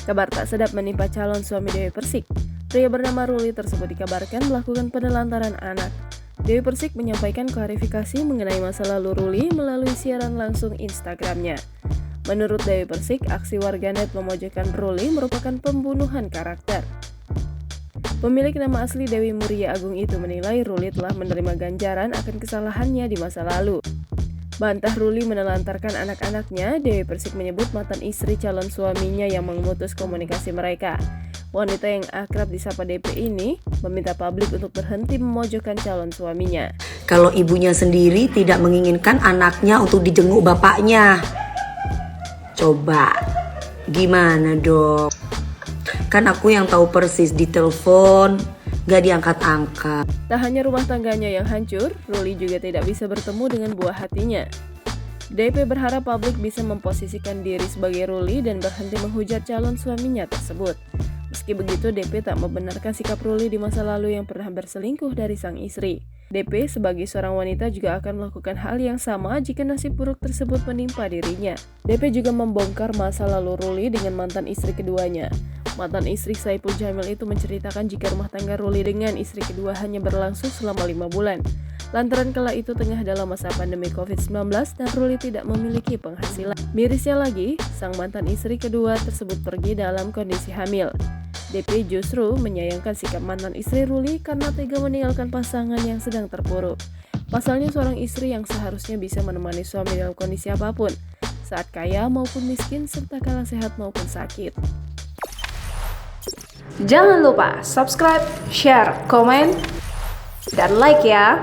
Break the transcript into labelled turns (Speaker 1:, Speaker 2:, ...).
Speaker 1: Kabar tak sedap menimpa calon suami Dewi Persik. Pria bernama Ruli tersebut dikabarkan melakukan penelantaran anak. Dewi Persik menyampaikan klarifikasi mengenai masa lalu Ruli melalui siaran langsung Instagramnya. Menurut Dewi Persik, aksi warganet memojokkan Ruli merupakan pembunuhan karakter. Pemilik nama asli Dewi Muria Agung itu menilai Ruli telah menerima ganjaran akan kesalahannya di masa lalu. Bantah Ruli menelantarkan anak-anaknya, Dewi Persik menyebut mantan istri calon suaminya yang memutus komunikasi mereka. Wanita yang akrab disapa DP ini meminta publik untuk berhenti memojokkan calon suaminya.
Speaker 2: Kalau ibunya sendiri tidak menginginkan anaknya untuk dijenguk bapaknya, coba gimana dong? Kan aku yang tahu persis, di telepon gak diangkat-angkat.
Speaker 1: Tak hanya rumah tangganya yang hancur, Ruli juga tidak bisa bertemu dengan buah hatinya. DP berharap publik bisa memposisikan diri sebagai Ruli dan berhenti menghujat calon suaminya tersebut. Meski begitu, DP tak membenarkan sikap Ruli di masa lalu yang pernah berselingkuh dari sang istri. DP sebagai seorang wanita juga akan melakukan hal yang sama jika nasib buruk tersebut menimpa dirinya. DP juga membongkar masa lalu Ruli dengan mantan istri keduanya. Mantan istri Saipul Jamil itu menceritakan jika rumah tangga Ruli dengan istri kedua hanya berlangsung selama 5 bulan. Lantaran kala itu tengah dalam masa pandemi COVID-19 dan Ruli tidak memiliki penghasilan. Mirisnya lagi, sang mantan istri kedua tersebut pergi dalam kondisi hamil. DP justru menyayangkan sikap mantan istri Ruli karena tega meninggalkan pasangan yang sedang terpuruk. Pasalnya seorang istri yang seharusnya bisa menemani suami dalam kondisi apapun, saat kaya maupun miskin serta kala sehat maupun sakit.
Speaker 3: Jangan lupa subscribe, share, komen, dan like ya.